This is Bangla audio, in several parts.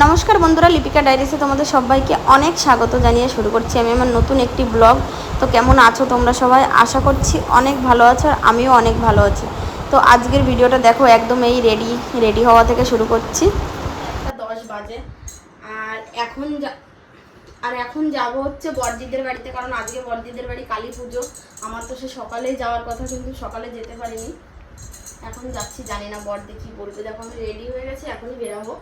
নমস্কার বন্ধুরা, লিপিকা ডায়েরিসে তোমাদের সবাইকে অনেক স্বাগত জানিয়ে শুরু করছি আমি আমার নতুন একটি ব্লগ। তো কেমন আছো তোমরা সবাই? আশা করছি অনেক ভালো আছো, আর আমিও অনেক ভালো আছি। তো আজকের ভিডিওটা দেখো, একদম এই রেডি হওয়া থেকে শুরু করছি। 10 বাজে আর এখন যাব হচ্ছে বড়দিদের বাড়িতে, কারণ আজকে বড়দিদের বাড়ি কালী পুজো। আমার তো সে সকালেই যাওয়ার কথা, কিন্তু সকালে যেতে পারিনি। এখন যাচ্ছি, জানি না বড়দি কি বলবে। দেখো আমি রেডি হয়ে গেছি, এখনই বেরাবো।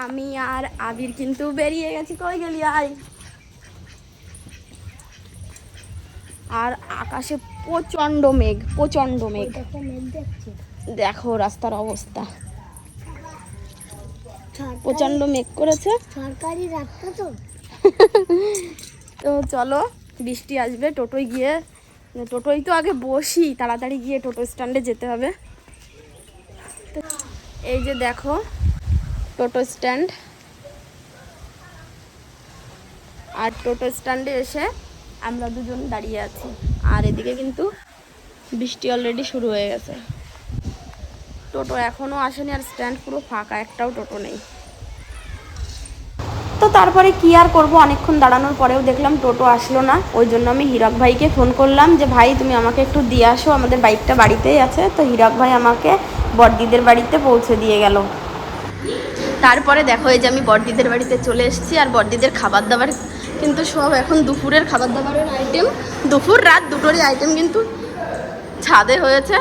আমি আর আবির কিন্তু বেরিয়ে গেছি। কই গেলি? আয়। আর আকাশে প্রচন্ড মেঘ, প্রচন্ড মেঘ। দেখো রাস্তার অবস্থা, প্রচন্ড মেঘ করেছে। সরকারি রাস্তা তো। তো চলো, বৃষ্টি আসবে। টোটোই তো আগে বসি, তাড়াতাড়ি গিয়ে টোটো স্ট্যান্ডে যেতে হবে। এই যে দেখো টোটো স্ট্যান্ড, আর টোটো স্ট্যান্ডে এসে আমরা দুজন দাঁড়িয়ে আছি। আর এদিকে কিন্তু বৃষ্টি অলরেডি শুরু হয়ে গেছে। টোটো এখনও আসেনি, আর স্ট্যান্ড পুরো ফাঁকা, একটাও টোটো নেই। তো তারপরে কি আর করব, অনেকক্ষণ দাঁড়ানোর পরেও দেখলাম টোটো আসলো না। ওই জন্য আমি হীরক ভাইকে ফোন করলাম যে ভাই তুমি আমাকে একটু দিয়ে আসো, আমাদের বাইকটা বাড়িতেই আছে। তো হীরক ভাই আমাকে বড়দিদের বাড়িতে পৌঁছে দিয়ে গেল। তারপরে দেখো, এই যে আমি বড়দিদের বাড়িতে চলে এসেছি। আর বড়দিদের খাবার দাবার কিন্তু সব এখন দুপুরের খাবার দাবারের আইটেম, দুপুর রাত দুটোরই আইটেম কিন্তু ছাদে হয়েছে।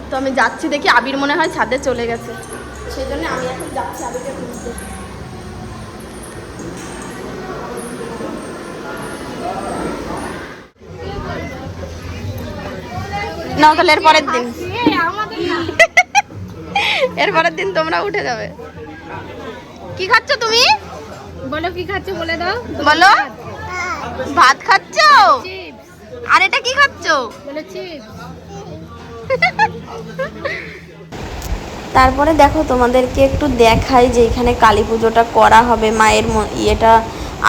তো আমি যাচ্ছি, দেখি আবির মনে হয় ছাদে চলে গেছে, সেই জন্য আমি এখন যাচ্ছি আবিরকে খুঁজতে। নাও তাহলে এরপরের দিন তোমরা উঠে যাবে। কি খাচ্ছ তুমি? বলো কি খাচ্ছ, বলে দাও। বলো। ভাত খাচ্ছ? আর এটা কি খাচ্ছ? তারপরে দেখো তোমাদেরকে একটু দেখাই যে এখানে কালী পুজোটা করা হবে। মায়ের ইয়েটা,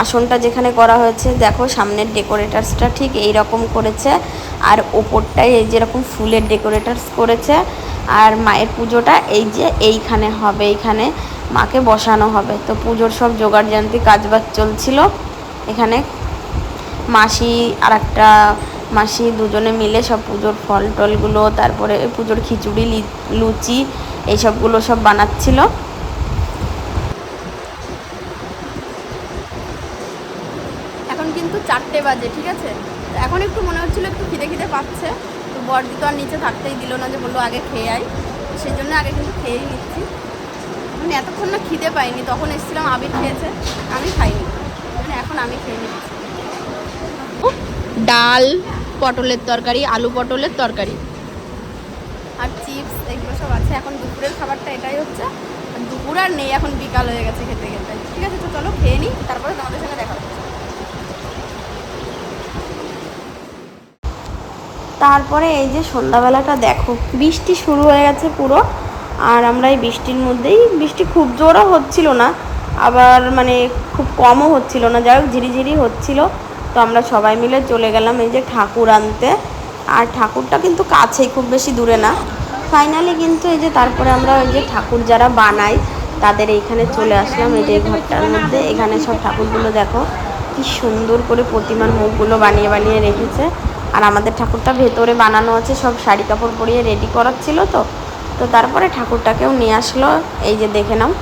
আসনটা যেখানে করা হয়েছে, দেখো সামনের ডেকোরেটার্সটা ঠিক এই রকম করেছে, আর ওপরটায় এই যেরকম ফুলের ডেকোরেটার্স করেছে। আর মায়ের পুজোটা এই যে এইখানে হবে, এইখানে মাকে বসানো হবে। তো পুজোর সব জোগাড় জান্তি কাজবাজ চলছিল এখানে। মাসি আর একটা মাসি দুজনে মিলে সব পুজোর ফল টলগুলো, তারপরে পুজোর খিচুড়ি, লুচি, এইসবগুলো সব বানাচ্ছিল। এখন কিন্তু 4টে বাজে, ঠিক আছে। তো এখন একটু মনে হচ্ছিলো একটু খিদে পাচ্ছে। তো বড়দি তো আর নিচে থাকতেই দিল না, যে বললো আগে খেয়ে আয়। সেই জন্য আগে কিন্তু খেয়েই নিচ্ছি। মানে এতক্ষণ না খিদে পাইনি, তখন এসেছিলাম আবির খেয়েছে, আমি খাইনি। মানে এখন আমি খেয়ে নিচ্ছি। ডাল, পটলের তরকারি, আলু পটলের তরকারি, আর চিপস, এগুলো সব আছে। এখন দুপুরের খাবারটা এটাই হচ্ছে। দুপুর আর নেই, এখন বিকাল হয়ে গেছে খেতে খেতে। ঠিক আছে, তো চলো খেয়ে নিই, তারপরে তোমাদের সঙ্গে দেখা হচ্ছে। তারপরে এই যে সন্ধ্যাবেলাটা দেখো, বৃষ্টি শুরু হয়ে গেছে পুরো। আর আমরা এই বৃষ্টির মধ্যেই, বৃষ্টি খুব জোরও হচ্ছিল না, আবার মানে খুব কমও হচ্ছিল না, যাই হোক ঝিরিঝিরি হচ্ছিল। তো আমরা সবাই মিলে চলে গেলাম এই যে ঠাকুর আনতে। আর ঠাকুরটা কিন্তু কাছেই, খুব বেশি দূরে না। ফাইনালি কিন্তু এই যে তারপরে আমরা ওই যে ঠাকুর যারা বানাই তাদের এইখানে চলে আসলাম, এই যে ঘরটার মধ্যে। এখানে সব ঠাকুরগুলো দেখো কি সুন্দর করে প্রতিমার মুখগুলো বানিয়ে বানিয়ে রেখেছে। আর আমাদের ঠাকুরটা ভেতরে বানানো আছে, সব শাড়ি কাপড় পরিয়ে রেডি করাচ্ছিল। তো তো তারপরে ঠাকুরটাকেও নিয়ে আসলো, এই যে দেখে নাও।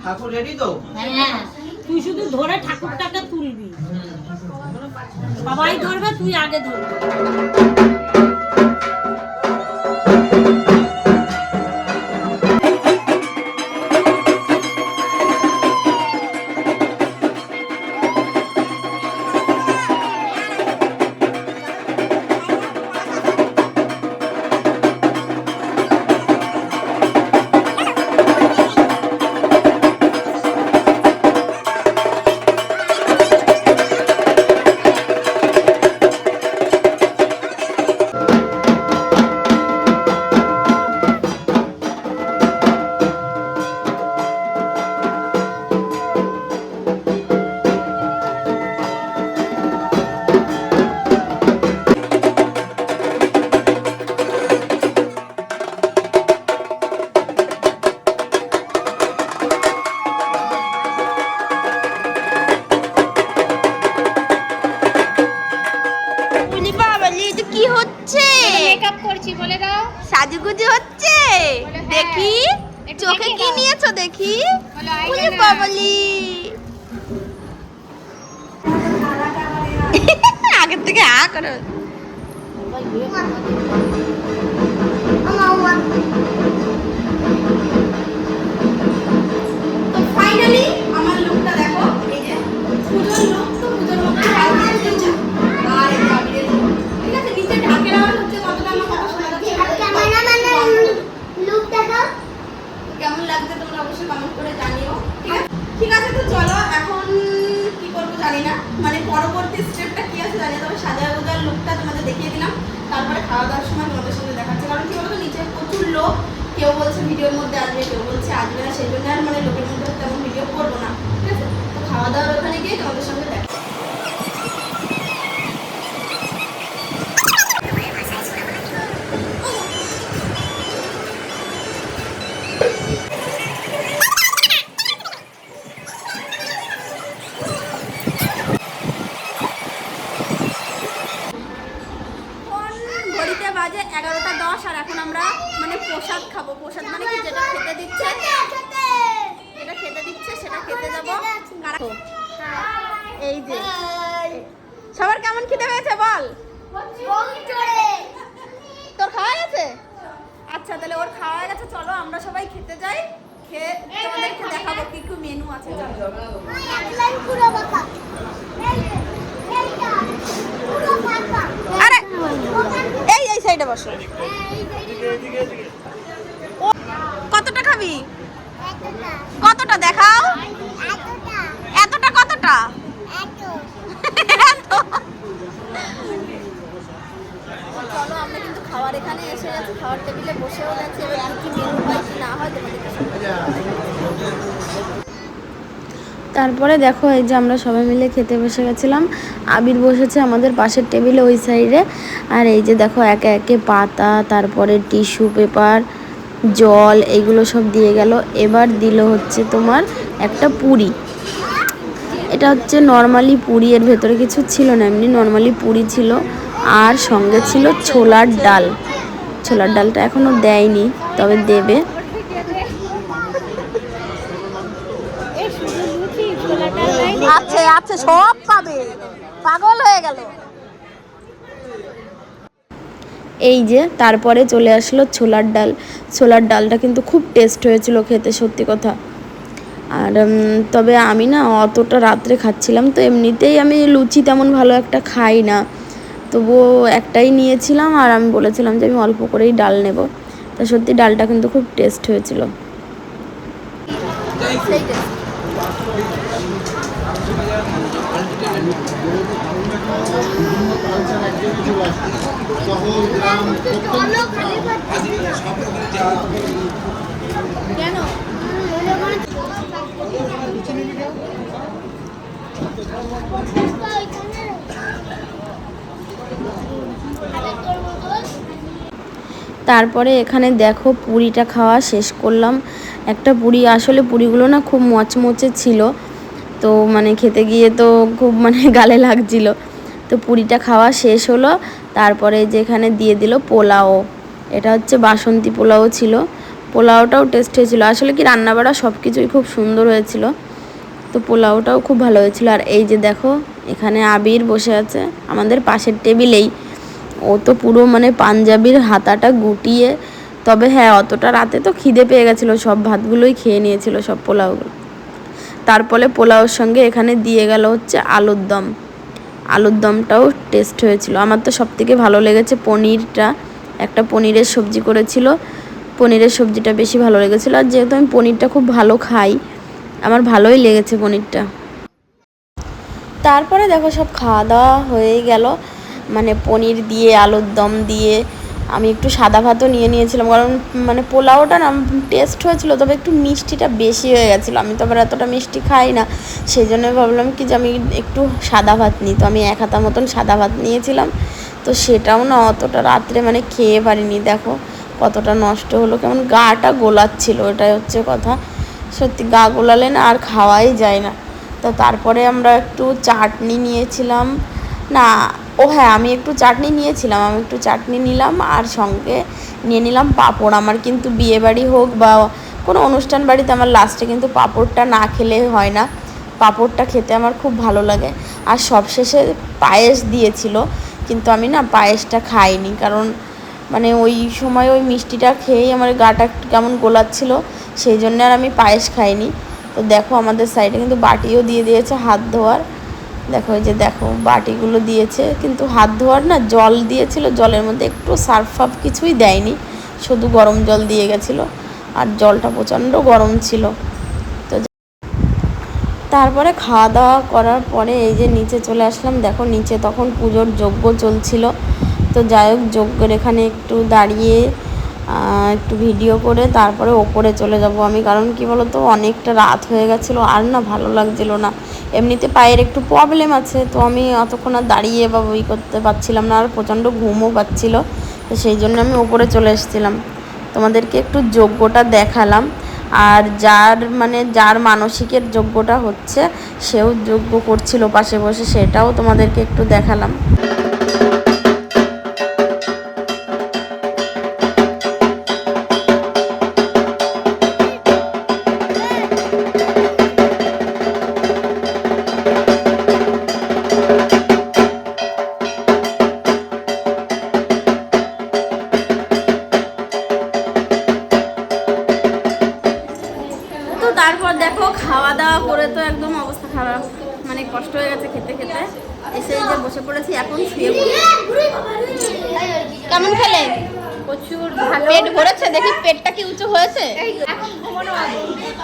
ঠাকুর রেডি তো? হ্যাঁ, তুই শুধু ধরে ঠাকুরটাকে তুলবি, সবাই ধরবে, তুই আগে ধরবি। করছি বলে দাও। সাজুগুজু হচ্ছে বলো হ্যাঁ। দেখি, একটু চোখে দেখিয়ে কি দাও। নিয়েছো দেখি। বলো ওরে eyeliner। বাবালি আগের থেকে করো। তো ফাইনালি আমার লুকটা দেখো, এই যে পুজোর লুক। তো পুজোর মধ্যে হালকা কিছু আর এই যে আবিরের look। ঠিক আছে, নিচে ঢাকের আওয়াজ হচ্ছে, কতটা আমার কথা শোনা যাচ্ছে লুক দেখাও। কেমন লাগছে তোমরা অবশ্যই কমেন্ট করে জানিও। ঠিক আছে, তো চলো এখন কি করবো জানি না, মানে পরবর্তী স্টেপটা কি আছে জানি না, তবে সাজা গোজার লুকটা তোমাদের দেখিয়ে দিলাম। তারপরে খাওয়া দাওয়ার সময় তোমাদের সঙ্গে দেখাচ্ছে, কারণ কি বলতো নিচে প্রচুর লোক, কেউ বলছে ভিডিওর মধ্যে আসবে, কেউ বলছে আসবে না, সেই জন্য আর মানে লোকের মধ্যে তেমন ভিডিও করবো না। ঠিক আছে, তো খাওয়া দাওয়ার ওখানে গিয়ে তোমাদের সঙ্গে দেখা। ঘড়িতে বাজে 11:10 আর এখন আমরা মানে প্রসাদ খাবো। প্রসাদ মানে কি, যেটা খেতে দিচ্ছে, যেটা খেতে দিচ্ছে সেটা খেতে যাবো। এই যে সবার কেমন খেতে হয়েছে বল। তোর খাওয়া গেছে? আচ্ছা, তাহলে ওর খাওয়া গেছে, চলো আমরা সবাই খেতে যাই। খেয়ে তোমাদেরকে দেখাবো কি কি মেনু আছে। আরে এই সাইডে বসো। কতটা খাবি? কতটা দেখাও। এতটা কতটা? চলো আমরা কিন্তু খাওয়ার এখানে এসে গেছি, খাওয়ার টেবিলে বসেও গেছি। এবার কি মেনু হয় কি না হয় তোমাদেরকে। তারপরে দেখো এই যে আমরা সবাই মিলে খেতে বসে গেছিলাম। আবির বসেছে আমাদের পাশের টেবিলে ওই সাইডে। আর এই যে দেখো একে একে পাতা, তারপরে টিস্যু পেপার, জল, এইগুলো সব দিয়ে গেল। এবার দিল হচ্ছে তোমার একটা পুরি। এটা হচ্ছে নর্মালি পুরি, এর ভেতরে কিছু ছিল না, এমনি নর্মালি পুরি ছিল। আর সঙ্গে ছিল ছোলার ডাল। ছোলার ডালটা এখনও দেয়নি, তবে দেবে। আছে আছে, সব পাবে, পাগল হয়ে গেল। এই যে তারপরে চলে আসলো ছোলার ডাল। ছোলার ডালটা কিন্তু খুব টেস্ট হয়েছিল খেতে, সত্যি কথা। আর তবে আমি না অতটা রাত্রে খাচ্ছিলাম, তো এমনিতেই আমি লুচি তেমন ভালো একটা খাই না, তবুও একটাই নিয়েছিলাম। আর আমি বলেছিলাম যে আমি অল্প করেই ডাল নেব। তা সত্যি ডালটা কিন্তু খুব টেস্ট হয়েছিল। কেন? তারপরে এখানে দেখো পুরিটা খাওয়া শেষ করলাম। একটা পুরি, আসলে পুরিগুলো না খুব মচমচে ছিল, তো মানে খেতে গিয়ে তো খুব মানে গালে লাগছিল। তো পুরিটা খাওয়া শেষ হলো। তারপরে যেখানে দিয়ে দিল পোলাও। এটা হচ্ছে বাসন্তী পোলাও ছিল। পোলাওটাও টেস্ট হয়েছিল, আসলে কি রান্নাবাড়া সব কিছুই খুব সুন্দর হয়েছিল, তো পোলাওটাও খুব ভালো হয়েছিল। আর এই যে দেখো এখানে আবির বসে আছে আমাদের পাশের টেবিলেই। ও তো পুরো মানে পাঞ্জাবির হাতাটা গুটিয়ে, তবে হ্যাঁ অতটা রাতে তো খিদে পেয়ে গেছিলো, সব ভাতগুলোই খেয়ে নিয়েছিল, সব পোলাওগুলো। তারপরে পোলাওর সঙ্গে এখানে দিয়ে গেল হচ্ছে আলুর দম। আলুর দমটাও টেস্ট হয়েছিল। আমার তো সবথেকে ভালো লেগেছে পনিরটা, একটা পনিরের সবজি করেছিল, পনিরের সবজিটা বেশি ভালো লেগেছিলো। আর যেহেতু আমি পনিরটা খুব ভালো খাই, আমার ভালোই লেগেছে পনিরটা। তারপরে দেখো সব খাওয়া দাওয়া হয়ে গেল, মানে পনির দিয়ে আলুর দম দিয়ে। আমি একটু সাদা ভাতও নিয়ে নিয়েছিলাম, কারণ মানে পোলাওটা না টেস্ট হয়েছিল, তবে একটু মিষ্টিটা বেশি হয়ে গেছিলো। আমি তো আবার এতটা মিষ্টি খাই না, সেই জন্য ভাবলাম কি যে আমি একটু সাদা ভাত নিই। তো আমি 1 হাতা মতন সাদা ভাত নিয়েছিলাম, তো সেটাও না অতটা রাত্রে মানে খেয়ে পারিনি। দেখো কতটা নষ্ট হলো, কেমন গাটা গোলাচ্ছিল, এটাই হচ্ছে কথা। সত্যি গা গোলালে না আর খাওয়াই যায় না। তো তারপরে আমরা একটু চাটনি নিয়েছিলাম, না ও হ্যাঁ, আমি একটু চাটনি নিয়েছিলাম, আমি একটু চাটনি নিলাম আর সঙ্গে নিয়ে নিলাম পাঁপড়। আমার কিন্তু বিয়েবাড়ি হোক বা কোনো অনুষ্ঠান বাড়িতে আমার লাস্টে কিন্তু পাঁপড়টা না খেলে হয় না। পাঁপড়টা খেতে আমার খুব ভালো লাগে। আর সবশেষে পায়েস দিয়েছিল, কিন্তু আমি না পায়েসটা খাইনি, কারণ মানে ওই সময় ওই মিষ্টিটা খেয়েই আমার গাটা কেমন গোলাচ্ছিল, সেই জন্য আর আমি পায়েস খাইনি। তো দেখো আমাদের সাইডে কিন্তু বাটিও দিয়ে দিয়েছে হাত ধোয়ার। দেখো এই যে দেখো বাটিগুলো দিয়েছে, কিন্তু হাত ধোয়ার না জল দিয়েছিল, জলের মধ্যে একটু সার্ফ ফার্ফ কিছুই দেয়নি, শুধু গরম জল দিয়ে গেছিলো। আর জলটা প্রচণ্ড গরম ছিল। তো তারপরে খাওয়া দাওয়া করার পরে এই যে নিচে চলে আসলাম। দেখো নিচে তখন পুজোর যজ্ঞ চলছিল। তো যাই হোক যজ্ঞের এখানে একটু দাঁড়িয়ে একটু ভিডিও করে তারপরে ওপরে চলে যাব আমি, কারণ কি বলো তো অনেকটা রাত হয়ে গেছিলো আর না ভালো লাগছিল না। এমনিতে পায়ের একটু প্রবলেম আছে, তো আমি অতক্ষণ আর দাঁড়িয়ে বা ওই করতে পারছিলাম না, আর প্রচণ্ড ঘুমও পাচ্ছিলো। তো সেই জন্য আমি ওপরে চলে এসেছিলাম, তোমাদেরকে একটু যজ্ঞটা দেখালাম। আর যার মানসিকের যজ্ঞটা হচ্ছে সেও যজ্ঞ করছিল পাশে বসে, সেটাও তোমাদেরকে একটু দেখালাম। তো তারপর দেখো খাওয়া দাওয়া করে তো একদম অবস্থা খারাপ, মানে কষ্ট হয়ে গেছে খেতে খেতে। এসে যে বসে পড়েছি, এখন শুয়ে পড়েছি। কেমন খেলে? প্রচুর ভালো। পেট ভরেছে? দেখি পেটটা কি উঁচু হয়েছে? এখন ঘুমানো আগে।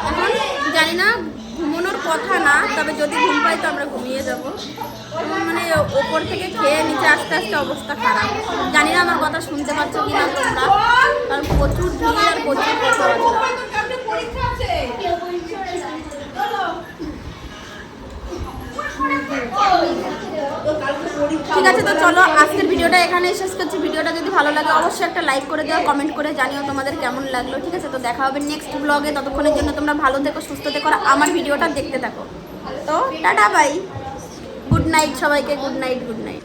এখন জানি না, ঘুমানোর কথা না, তবে যদি ঘুম পাই তো আমরা ঘুমিয়ে যাবো। মানে ওপর থেকে খেয়ে নিচে আস্তে আস্তে অবস্থা খারাপ। জানি না আমার কথা শুনতে পাচ্ছ কি না তোমরা, কারণ প্রচুর ভিড় আর প্রচুর কথাবার্তা। ঠিক আছে, তো চলো আজকের ভিডিওটা এখানে শেষ করছি। ভিডিওটা যদি ভালো লাগে অবশ্যই একটা লাইক করে দেওয়া, কমেন্ট করে জানিও তোমাদের কেমন লাগলো। ঠিক আছে, তো দেখা হবে নেক্সট ব্লগে। ততক্ষণের জন্য তোমরা ভালো থেকো, সুস্থ থেকো, আর আমার ভিডিওটা দেখতে থাকো। তো টাটা বাই, গুড নাইট সবাইকে, গুড নাইট, গুড নাইট।